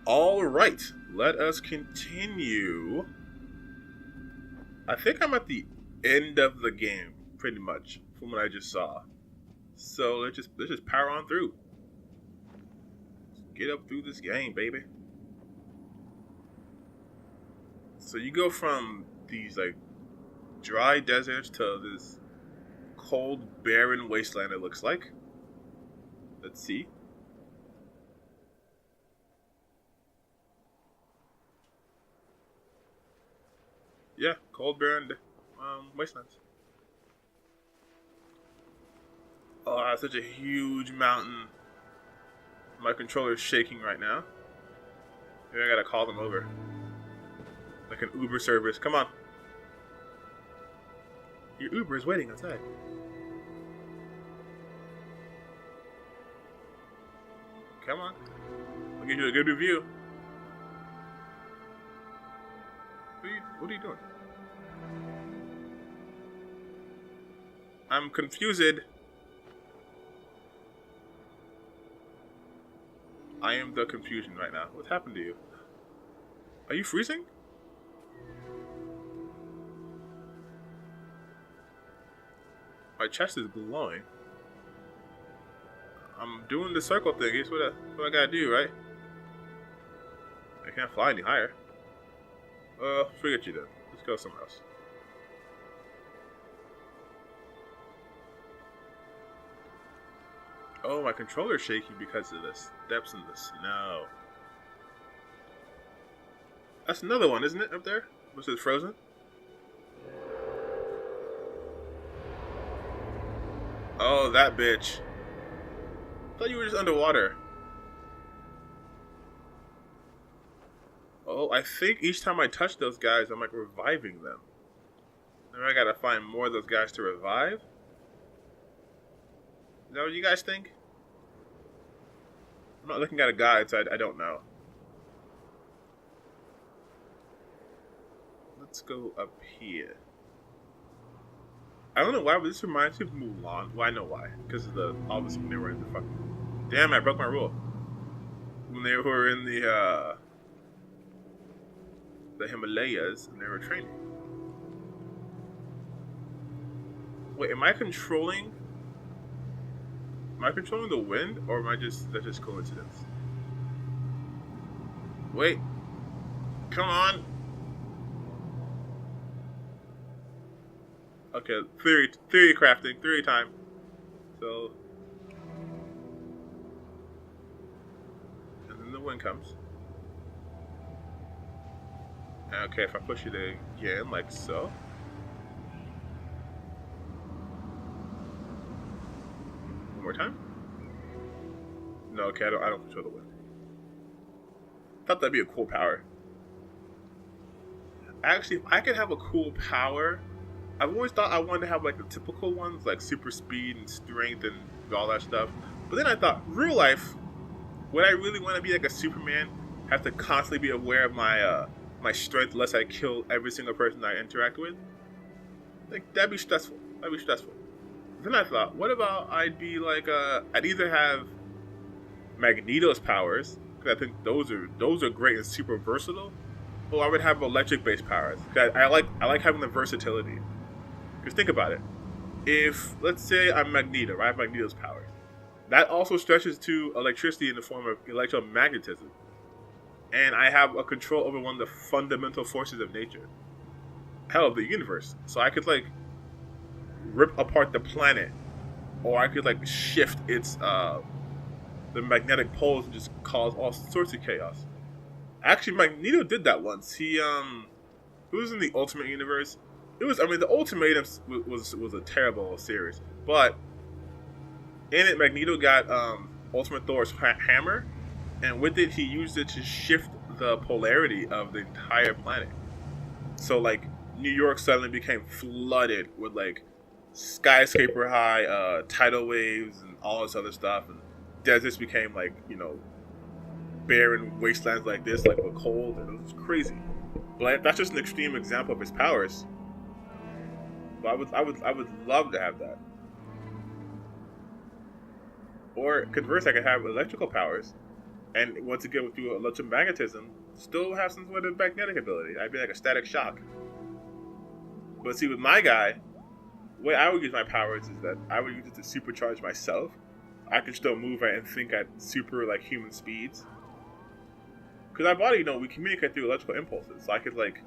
All right, let us continue. I think I'm at the end of the game, pretty much, from what I just saw. So let's just power on through. Let's get up through this game, baby. So you go from these like dry deserts to this cold, barren wasteland. It looks like. Let's see. Yeah, cold, barren wastelands. Oh, that's such a huge mountain. My controller's shaking right now. Maybe I gotta call them over. Like an Uber service. Come on. Your Uber is waiting outside. Come on. I'll give you a good review. What are you doing? I'm confused. I am the confusion right now. What happened to you? Are you freezing? My chest is glowing. I'm doing the circle thing. It's what I gotta do, right? I can't fly any higher. Forget you then. Let's go somewhere else. Oh, my controller's shaking because of the steps in the snow. That's another one, isn't it, up there? Was it frozen? Oh, that bitch. I thought you were just underwater. Oh, I think each time I touch those guys, I'm like reviving them. Now I gotta find more of those guys to revive. Is that what you guys think? I'm not looking at a guide, so I don't know. Let's go up here. I don't know why, but this reminds me of Mulan. Well, I know why. Because of obviously when they were in the fucking... Damn, I broke my rule. When they were in the Himalayas and they were training. Wait, am I controlling the wind, or that's just coincidence? Wait. Come on. Okay, theory crafting, theory time. So, and then the wind comes. Okay, if I push it again, like so. One more time. No, okay, I don't control the wind. Thought that'd be a cool power. Actually, if I could have a cool power, I've always thought I wanted to have like the typical ones, like super speed and strength and all that stuff. But then I thought, real life, would I really want to be like a Superman? Have to constantly be aware of my strength, unless I kill every single person I interact with? Like that'd be stressful. Then I thought, what about I'd be like I'd either have Magneto's powers, because I think those are great and super versatile, or I would have electric-based powers. I like having the versatility. Because think about it. If, let's say I'm Magneto, right? I have Magneto's powers. That also stretches to electricity in the form of electromagnetism. And I have a control over one of the fundamental forces of nature. Hell, of the universe. So I could, like, rip apart the planet. Or I could, like, shift its, the magnetic poles and just cause all sorts of chaos. Actually, Magneto did that once. He was in the Ultimate Universe. The Ultimatum was a terrible series, but in it, Magneto got Ultimate Thor's hammer, and with it, he used it to shift the polarity of the entire planet. So, like, New York suddenly became flooded with like skyscraper high tidal waves and all this other stuff, and deserts became like barren wastelands like this, like with cold, and it was crazy. But that's just an extreme example of his powers. But I would love to have that. Or conversely, I could have electrical powers, and once again through electromagnetism, still have some sort of magnetic ability. I'd be like a static shock. But see, with my guy, the way I would use my powers is that I would use it to supercharge myself. I could still move and think at super like human speeds. Because our body, we communicate through electrical impulses. So I could like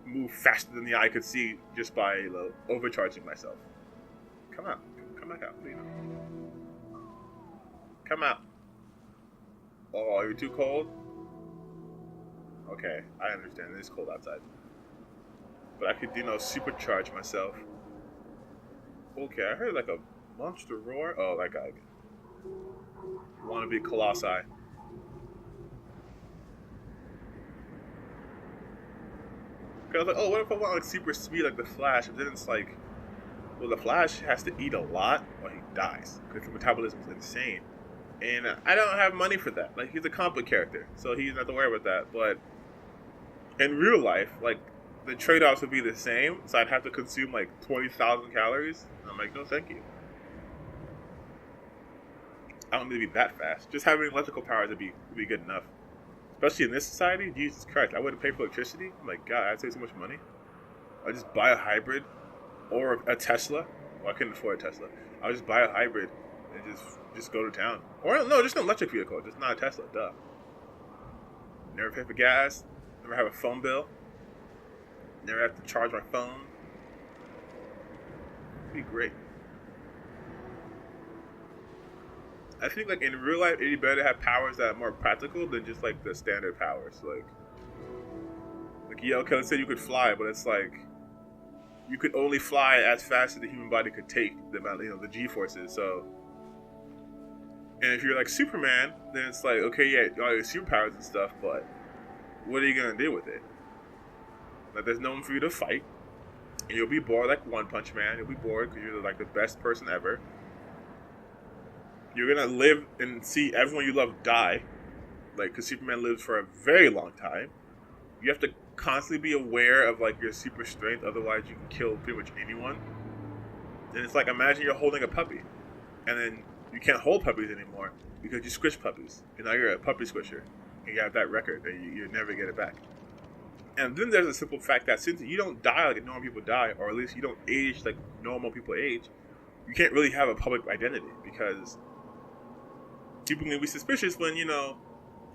move faster than the eye could see just by overcharging myself. Come out. Come back out. Come out. Oh, you're too cold? Okay, I understand. It is cold outside. But I could, supercharge myself. Okay, I heard like a monster roar. Oh, that guy again. Wanna be Colossi. Cause I was like, oh, what if I want like super speed like the Flash? And then it's like, well, the Flash has to eat a lot or he dies because the metabolism is insane. And I don't have money for that. Like, he's a comic book character, so he's not to worry about that. But in real life, like, the trade-offs would be the same. So I'd have to consume like 20,000 calories. And I'm like, no, thank you. I don't need to be that fast. Just having electrical powers would be good enough. Especially in this society, Jesus Christ, I wouldn't pay for electricity. I'm like, God, I'd save so much money. I'd just buy a hybrid or a Tesla. Well, I couldn't afford a Tesla. I'll just buy a hybrid and just go to town. Or no, just an electric vehicle, just not a Tesla, duh. Never pay for gas, never have a phone bill, never have to charge my phone. It'd be great. I think like in real life, it'd be better to have powers that are more practical than just like the standard powers. Like yeah, okay, let's say you could fly, but it's like you could only fly as fast as the human body could take the amount, the G-forces. So, and if you're like Superman, then it's like, okay, yeah, all your superpowers and stuff, but what are you gonna do with it? Like, there's no one for you to fight, and you'll be bored like One Punch Man. You'll be bored because you're like the best person ever. You're gonna live and see everyone you love die, like, because Superman lives for a very long time. You have to constantly be aware of like your super strength, otherwise you can kill pretty much anyone. And it's like, imagine you're holding a puppy, and then you can't hold puppies anymore because you squish puppies, and now you're a puppy squisher, and you have that record that you never get it back. And then there's a simple fact that since you don't die like normal people die, or at least you don't age like normal people age, you can't really have a public identity because people can be suspicious when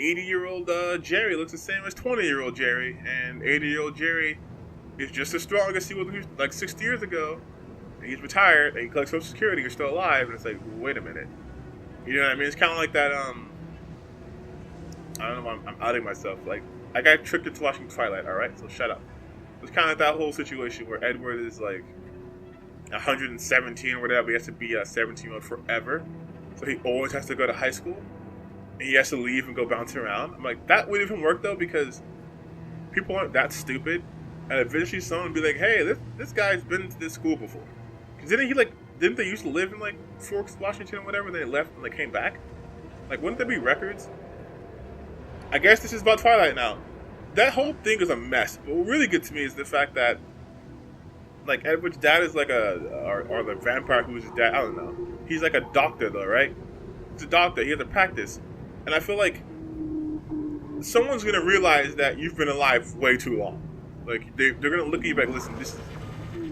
80-year-old Jerry looks the same as 20-year-old Jerry, and 80-year-old Jerry is just as strong as he was like 60 years ago, and he's retired, and he collects Social Security, you're still alive, and it's like, wait a minute. You know what I mean? It's kind of like that, I don't know, I'm outing myself. Like, I got tricked into watching Twilight, alright? So shut up. It's kind of like that whole situation where Edward is like 117 or whatever, he has to be a 17-year-old forever, so he always has to go to high school. He has to leave and go bounce around. I'm like, that wouldn't even work though, because people aren't that stupid, and eventually someone would be like, hey, this guy's been to this school before. Because didn't they used to live in like Forks, Washington or whatever, and they left and they came back? Like, wouldn't there be records? I guess this is about Twilight now. That whole thing is a mess. But what really gets me is the fact that like Edward's dad is like or the vampire who's his dad, I don't know. He's like a doctor though, right? He's a doctor, he has to practice. And I feel like someone's gonna realize that you've been alive way too long. Like they're gonna look at you like, listen, this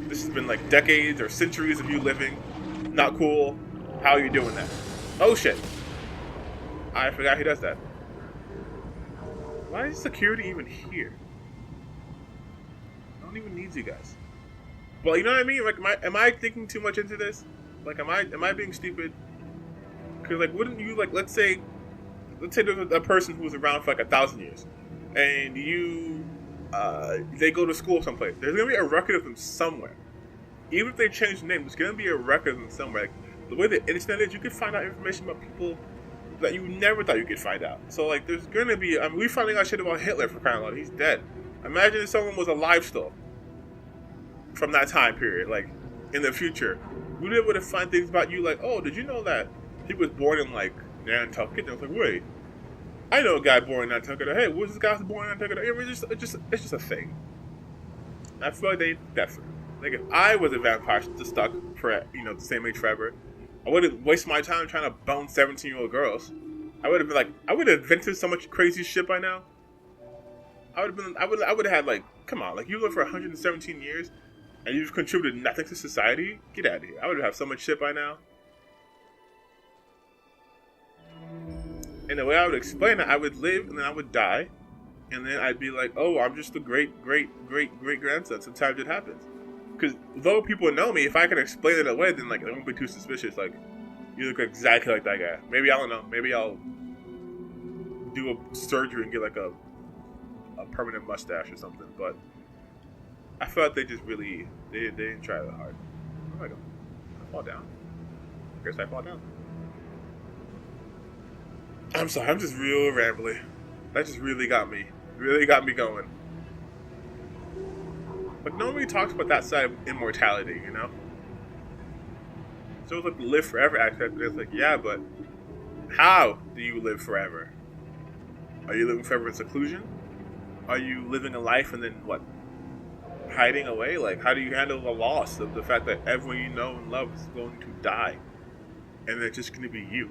has been like decades or centuries of you living. Not cool. How are you doing that? Oh shit! I forgot he does that. Why is security even here? I don't even need you guys. Well, you know what I mean? Like, am I thinking too much into this? Like, am I being stupid? Because like, wouldn't you like, let's say there's a person who was around for like 1,000 years, and they go to school someplace. There's gonna be a record of them somewhere. Even if they change the name, there's gonna be a record of them somewhere. Like, the way the internet is, you can find out information about people that you never thought you could find out. So like, there's gonna be. I mean, we're finding out shit about Hitler for crying out loud. He's dead. Imagine if someone was alive still from that time period. Like, in the future, we'd be able to find things about you like, oh, did you know that he was born in like Nantucket? And I was like, wait, I know a guy born in Nantucket. Hey, was this guy born in Nantucket? It's just a thing. I feel like they definitely. Like if I was a vampire just stuck for the same age forever, I wouldn't waste my time trying to bone 17-year-old girls. I would have been like, I would have invented so much crazy shit by now. I would have had like, come on, like you lived for 117 years, and you've contributed nothing to society. Get out of here. I would have so much shit by now. And the way I would explain it, I would live and then I would die, and then I'd be like, oh, I'm just the great grandson. Sometimes it happens. Because though people know me, if I can explain it away, then like it won't be too suspicious. Like you look exactly like that guy. Maybe I don't know. Maybe I'll do a surgery and get like a permanent mustache or something. But I feel like they just really they didn't try that hard. Oh my god, I fall down. I guess I fall down. I'm sorry. I'm just real rambly. That just really got me going. Like, nobody talks about that side of immortality, you know? So it's like the live forever aspect, but it's like, yeah, but how do you live forever? Are you living forever in seclusion? Are you living a life and then, what, hiding away? Like, how do you handle the loss of the fact that everyone you know and love is going to die? And it's just going to be you?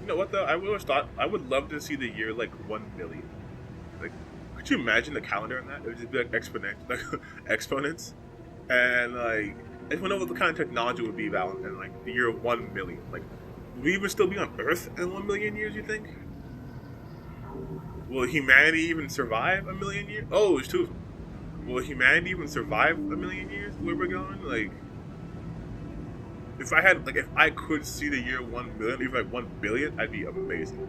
You know what though? I always thought I would love to see the year like 1 million. Like, could you imagine the calendar on that? It would just be like exponents, and like I just want to know what the kind of technology would be about in like the year 1 million. Like, will we even still be on Earth in 1 million years? You think? Will humanity even survive 1 million years? Oh, there's two of them. Will humanity even survive 1 million years? Where we're going? Like, if I could see the year 1 million, even like 1 billion, I'd be amazing.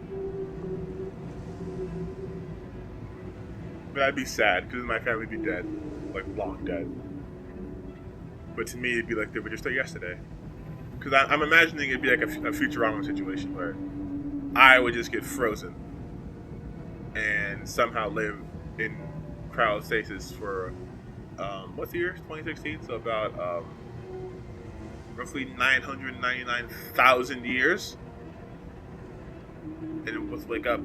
But I'd be sad because my family would be dead, like long dead. But to me, it'd be like they were just there yesterday. Because I'm imagining it'd be like a Futurama situation where I would just get frozen and somehow live in cryostasis for what's the year? 2016. So about roughly 999,000 years, and it was wake up.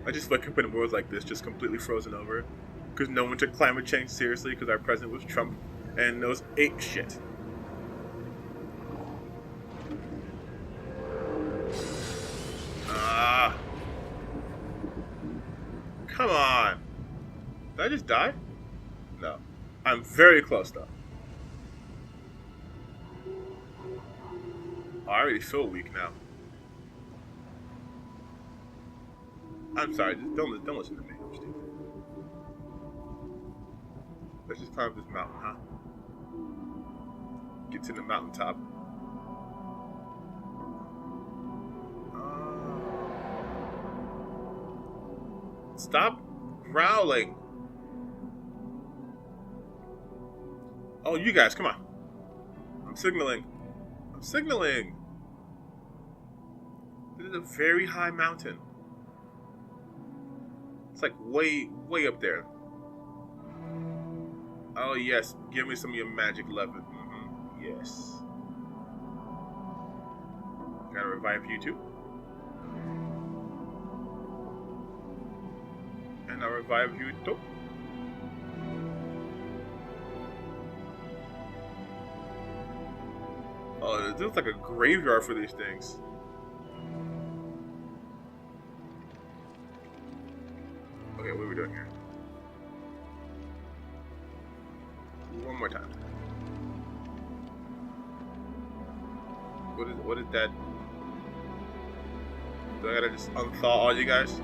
I just wake up in a world like this, just completely frozen over, because no one took climate change seriously, because our president was Trump, and those ape shit. Come on. Did I just die? No. I'm very close though. I already feel weak now. I'm sorry, just don't listen to me. I'm stupid. Let's just climb this mountain, huh? Get to the mountaintop. Stop growling. Oh, you guys, come on. I'm signaling. This is a very high mountain. It's like way up there. Oh yes, give me some of your magic love. Yes. Gotta revive you too. And I'll revive you too. Oh, it looks like a graveyard for these things. Okay, what are we doing here? One more time. What is that? Do I gotta just unthaw all you guys?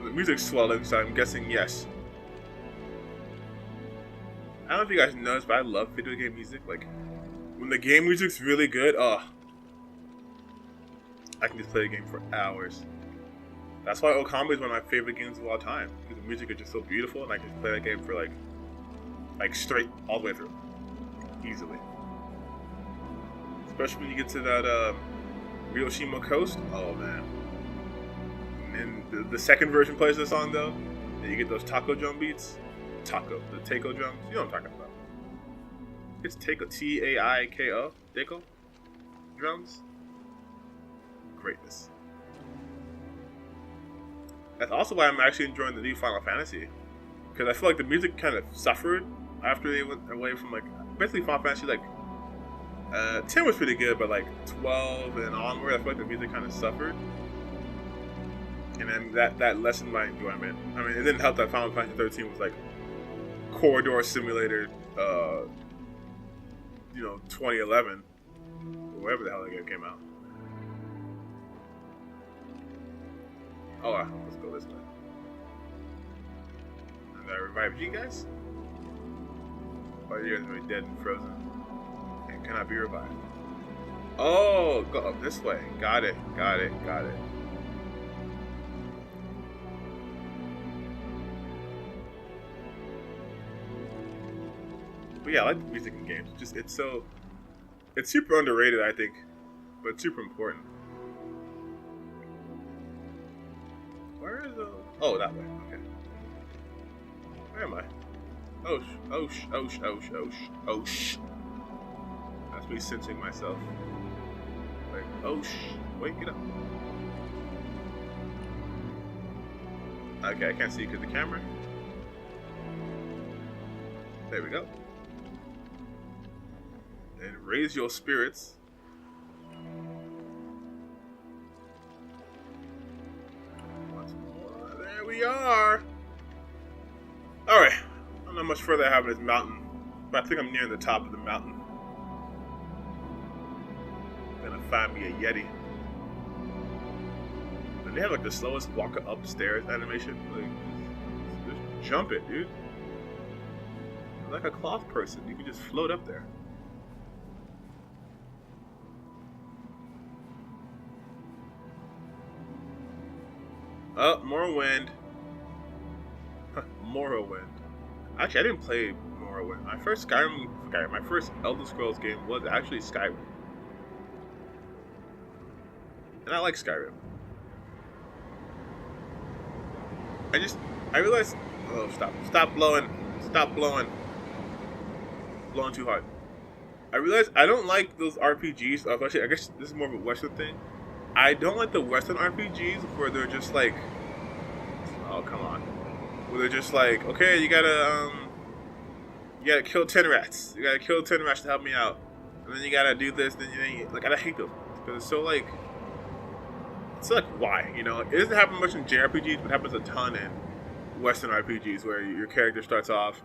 The music's swelling, so I'm guessing yes. I don't know if you guys know this, but I love video game music. Like, when the game music's really good, I can just play the game for hours. That's why Okami is one of my favorite games of all time. Because the music is just so beautiful, and I can just play that game for like straight all the way through, easily. Especially when you get to that Ryoshima coast. Oh man, and the second version plays the song though, and you get those taco drum beats. The taiko drums. You know what I'm talking about. It's taiko, Taiko, taiko drums. Greatness. That's also why I'm actually enjoying the new Final Fantasy, because I feel like the music kind of suffered after they went away from like basically Final Fantasy like 10 was pretty good, but like 12 and onward, I feel like the music kind of suffered. And then that lessened my enjoyment. I mean, it didn't help that Final Fantasy 13 was like Corridor Simulator, 2011, or whatever the hell that game came out. Oh, let's go this way. And I revive you guys? Or you guys are dead and frozen and cannot be revived. Oh, go up this way. Got it. But yeah, I like the music in games. It's super underrated, I think, but it's super important. Where is the? Oh, that way. Okay. Where am I? Osh. That's me sensing myself. Like, wait, get up. Okay, I can't see because the camera. There we go. And raise your spirits. Once more. There we are. Alright. I don't know how much further I have in this mountain, but I think I'm near the top of the mountain. I'm gonna find me a Yeti. And they have like the slowest walk upstairs animation. Like, just jump it, dude. Like a cloth person, you can just float up there. Oh, Morrowind. Morrowind. Actually, I didn't play Morrowind. My first my first Elder Scrolls game was actually Skyrim. And I like Skyrim. I realized, oh, stop blowing. Blowing too hard. I realized I don't like those RPGs. Actually, I guess this is more of a Western thing. I don't like the Western RPGs where they're just like, oh come on, where they're just like, okay, you gotta kill 10 rats. You gotta kill 10 rats to help me out, and then you gotta do this. Then like I hate those because it's so like, why? You know, it doesn't happen much in JRPGs, but it happens a ton in Western RPGs where your character starts off.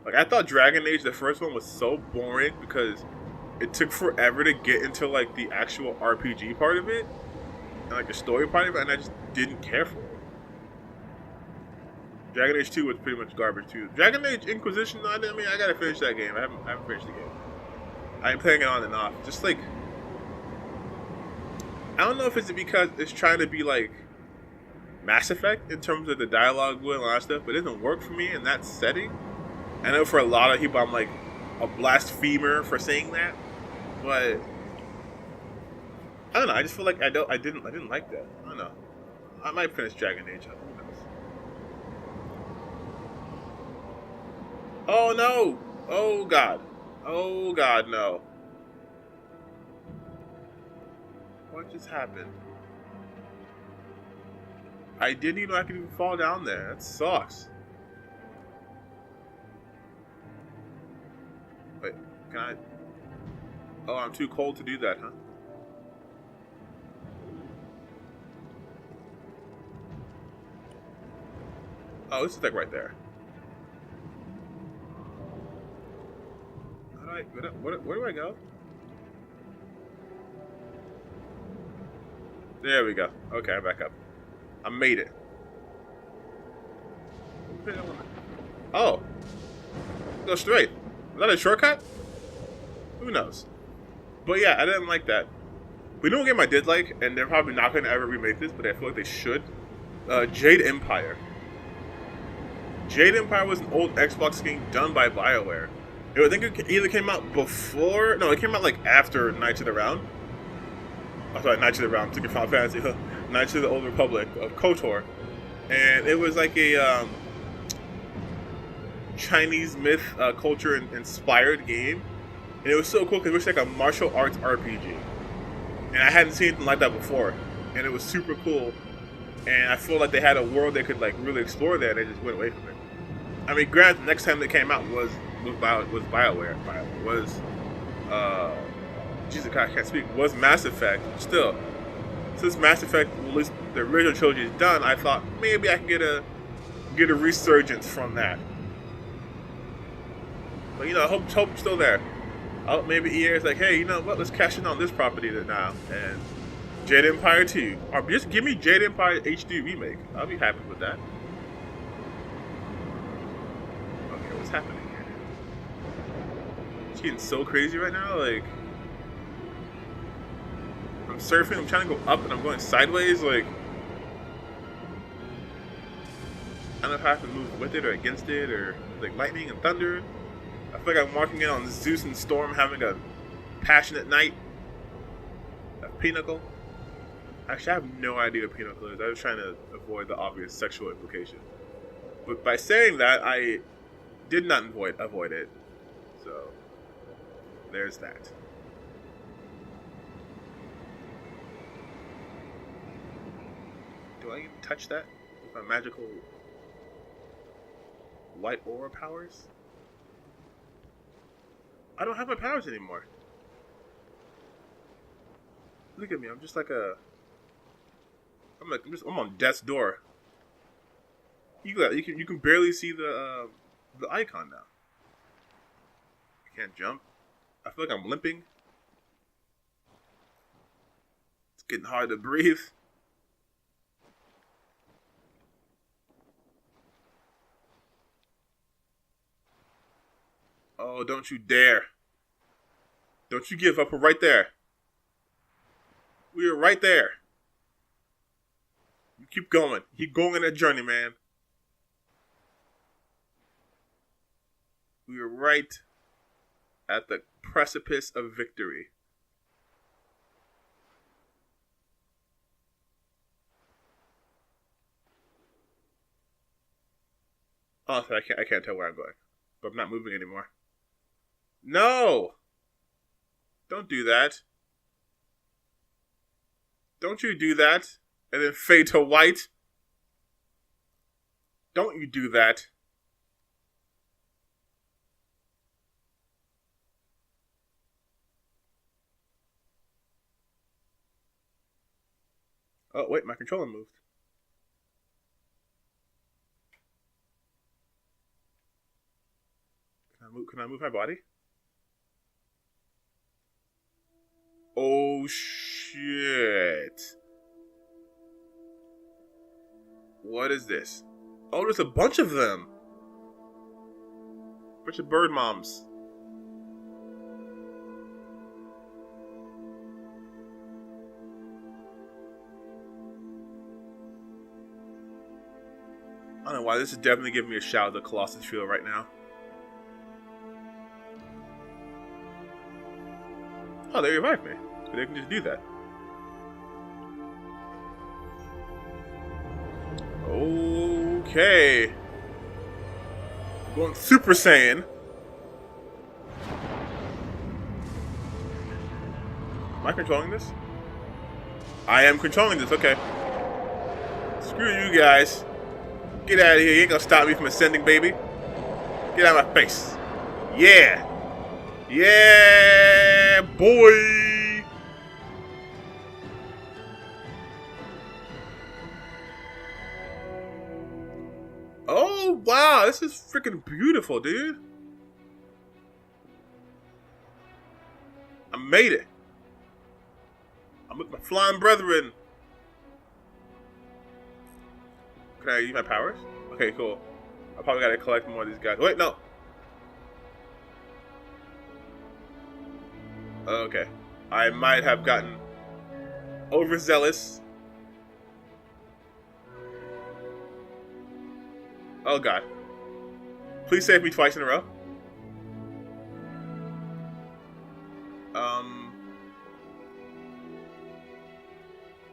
Like, I thought Dragon Age, the first one, was so boring because it took forever to get into, like, the actual RPG part of it. And, like, the story part of it, and I just didn't care for it. Dragon Age 2 was pretty much garbage, too. Dragon Age Inquisition, I gotta finish that game. I haven't finished the game. I'm playing it on and off. Just, like, I don't know if it's because it's trying to be, like, Mass Effect in terms of the dialogue and all that stuff, but it doesn't work for me in that setting. I know for a lot of people I'm like a blasphemer for saying that, but I don't know. I just feel like I didn't like that. I don't know. I might finish Dragon Age. Who knows? Oh no! Oh god! Oh god! No! What just happened? I didn't even know I could even fall down there. That sucks. Wait, can I? Oh, I'm too cold to do that, huh? Oh, this is like right there. How do where do I go? There we go. Okay, I'm back up. I made it. Oh. Go straight. Is that a shortcut? Who knows? But yeah, I didn't like that. But you know what game I did like, and they're probably not going to ever remake this, but I feel like they should? Jade Empire. Jade Empire was an old Xbox game done by BioWare. I think it either came out before... No, it came out like after Knights of the Round. Oh, sorry, Knights of the Round. Took your Final Fantasy. Knights of the Old Republic of KOTOR, and it was like a Chinese myth culture inspired game, and it was so cool because it was like a martial arts RPG, and I hadn't seen anything like that before, and it was super cool, and I feel like they had a world they could like really explore there, and they just went away from it. I mean, granted, the next time they came out was BioWare. Was Jesus, God, I can't speak. Was Mass Effect. Still, since Mass Effect, at least the original trilogy is done, I thought maybe I can get a resurgence from that. But you know, hope's still there. Oh, maybe EA is like, hey, you know what? Let's cash in on this property now, and Jade Empire 2, or just give me Jade Empire HD remake. I'll be happy with that. Okay, what's happening here? It's getting so crazy right now. Like, I'm surfing. I'm trying to go up, and I'm going sideways. Like, I don't know if I have to move with it or against it, or like lightning and thunder. I feel like I'm walking in on Zeus and Storm having a passionate night. A pinnacle. Actually, I have no idea what pinnacle is. I was trying to avoid the obvious sexual implication. But by saying that, I did not avoid it. So, there's that. Do I even touch that with my magical light aura powers? I don't have my powers anymore. Look at me. I'm just like a. I'm on death's door. You can barely see the icon now. I can't jump. I feel like I'm limping. It's getting hard to breathe. Oh, don't you dare. Don't you give up. We're right there. We are right there. You keep going. Keep going on that journey, man. We are right at the precipice of victory. Honestly, I can't tell where I'm going. But I'm not moving anymore. No! Don't do that. Don't you do that and then fade to white. Don't you do that. Oh, wait, my controller moved. Can I move my body? Oh, shit. What is this? Oh, there's a bunch of them. Bunch of bird moms. I don't know why. This is definitely giving me a Shadow of the Colossus feel right now. Oh, they revived me. So they can just do that. Okay. Going Super Saiyan. Am I controlling this? I am controlling this, okay. Screw you guys. Get out of here. You ain't gonna stop me from ascending, baby. Get out of my face. Yeah. Yeah, boy. Oh, wow. This is freaking beautiful, dude. I made it. I'm with my flying brethren. Can I use my powers? Okay, cool. I probably gotta collect more of these guys. Wait, no. Okay. I might have gotten overzealous. Oh god. Please save me twice in a row.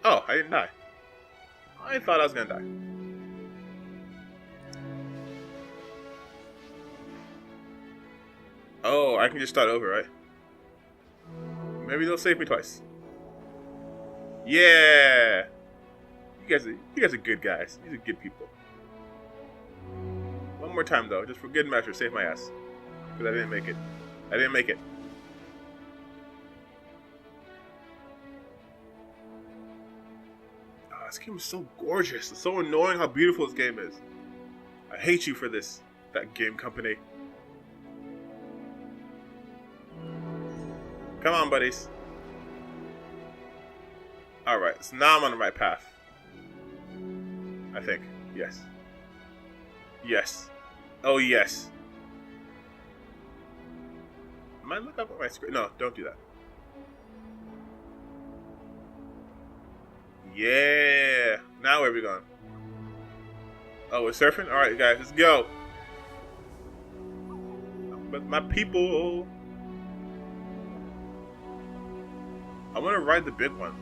Oh, I didn't die. I thought I was gonna die. Oh, I can just start over, right? Maybe they'll save me twice. Yeah! You guys are good guys. These are good people. One more time though, just for good measure, save my ass. Because I didn't make it. I didn't make it. Oh, this game is so gorgeous. It's so annoying how beautiful this game is. I hate you for this, that game company. Come on, buddies. Alright, so now I'm on the right path. I think. Yes. Yes. Oh, yes. Am I looking up at my screen? No, don't do that. Yeah. Now where are we going? Oh, we're surfing? Alright, guys, let's go. But my people. I want to ride the big one.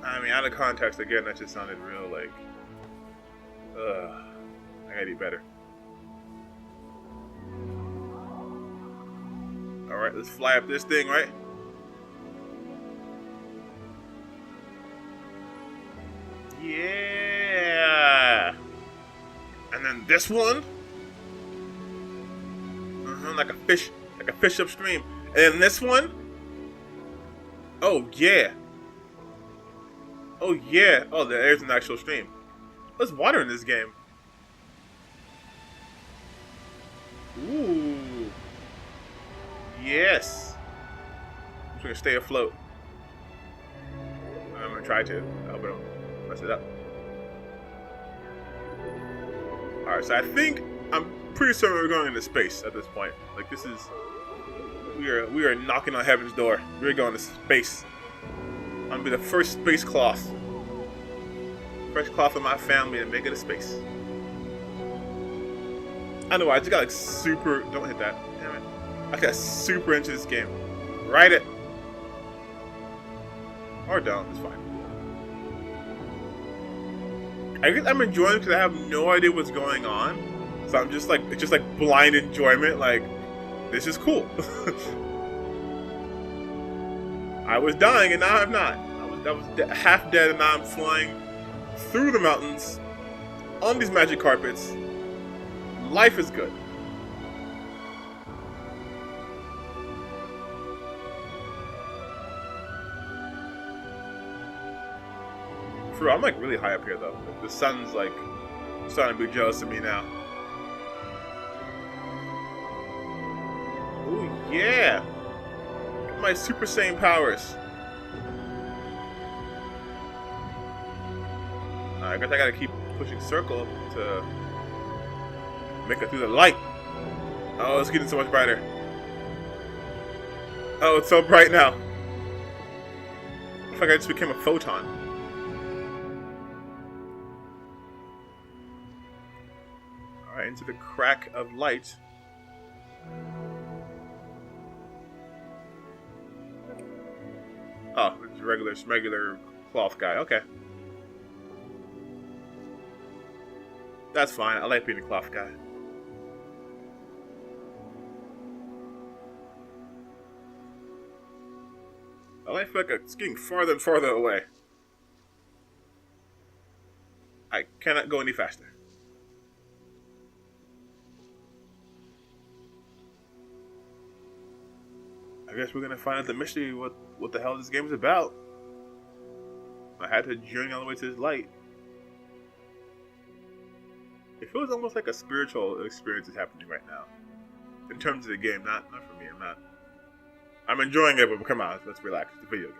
I mean, out of context, again, that just sounded real, like... Ugh. I gotta do better. Alright, let's fly up this thing, right? Yeah! And then this one? Like a fish upstream. And then this one? Oh, yeah. Oh, yeah. Oh, there's an actual stream. There's water in this game. Ooh. Yes. I'm just gonna stay afloat. I'm gonna try to. I hope I don't mess it up. Alright, so I'm pretty certain we're going into space at this point. Like, this is... We are knocking on heaven's door. We're going to space. I'm gonna be the first space cloth. First cloth of my family to make it to space. I know, I just got like super... Don't hit that. Damn it. I got super into this game. Ride it. Or don't. It's fine. I guess I'm enjoying it because I have no idea what's going on. So I'm just like... It's just like blind enjoyment. Like, this is cool. I was dying and now I'm not. I was half dead and now I'm flying through the mountains on these magic carpets. Life is good. For real, I'm like really high up here though. The sun's like starting to be jealous of me now. Ooh yeah! My Super Saiyan powers. I guess I gotta keep pushing circle to make it through the light. Oh, it's getting so much brighter. Oh, it's so bright now. I feel like I just became a photon. Alright, into the crack of light. Oh, it's a regular cloth guy. Okay. That's fine. I like being a cloth guy. I feel like it's getting farther and farther away. I cannot go any faster. I guess we're gonna find out the mystery what the hell this game is about. I had to journey all the way to this light. It feels almost like a spiritual experience is happening right now. In terms of the game, not for me. I'm enjoying it, but come on, let's relax. It's a video game.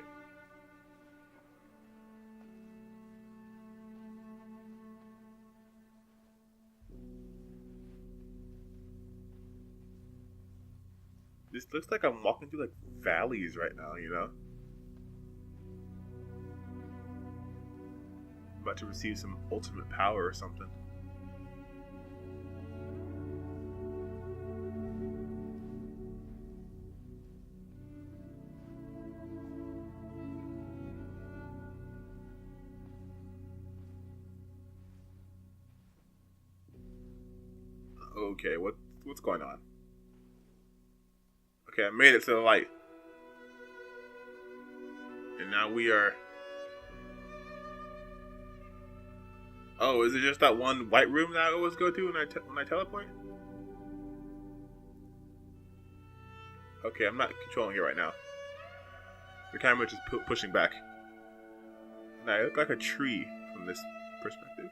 This looks like I'm walking through like valleys right now, you know? I'm about to receive some ultimate power or something. Okay, what's going on? Okay, I made it to the light. And now we are... Oh, is it just that one white room that I always go to when I teleport? Okay, I'm not controlling it right now. The camera is just pushing back. And I look like a tree from this perspective.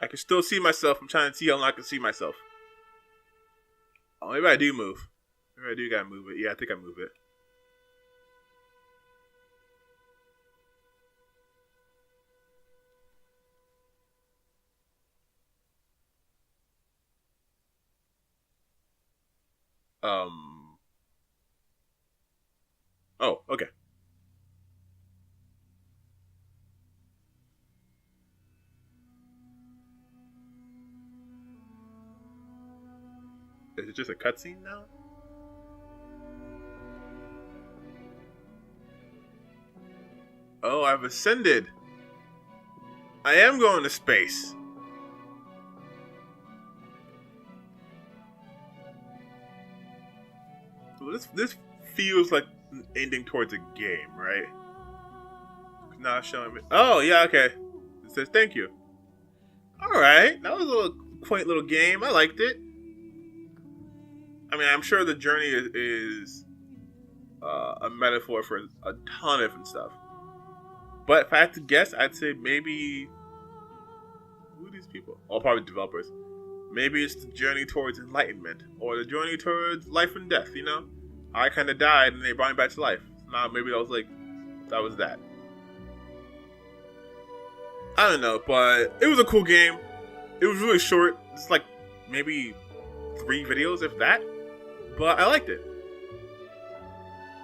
I can still see myself. I'm trying to see how long I can see myself. Oh, maybe I do move. Maybe I do gotta move it. Yeah, I think I move it. Oh, okay. Is it just a cutscene now? Oh, I've ascended. I am going to space. So this feels like ending towards a game, right? It's not showing me. Oh yeah, okay. It says thank you. All right, that was a little quaint little game. I liked it. I mean, I'm sure the journey is a metaphor for a ton of different stuff. But if I had to guess, I'd say maybe... Who are these people? Oh, probably developers. Maybe it's the journey towards enlightenment. Or the journey towards life and death, you know? I kind of died and they brought me back to life. Now maybe that was that. I don't know, but it was a cool game. It was really short. It's like maybe 3 videos, if that. But I liked it.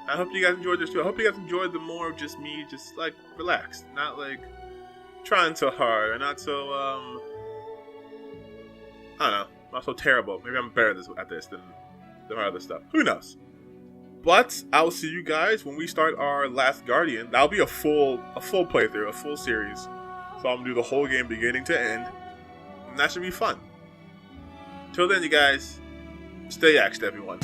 I hope you guys enjoyed this too. I hope you guys enjoyed the more of just me, just like relaxed, not like trying so hard, or not so I don't know, not so terrible. Maybe I'm better at this than my other stuff. Who knows? But I will see you guys when we start our Last Guardian. That'll be a full playthrough, a full series. So I'm gonna do the whole game beginning to end, and that should be fun. Till then, you guys, stay axed, everyone.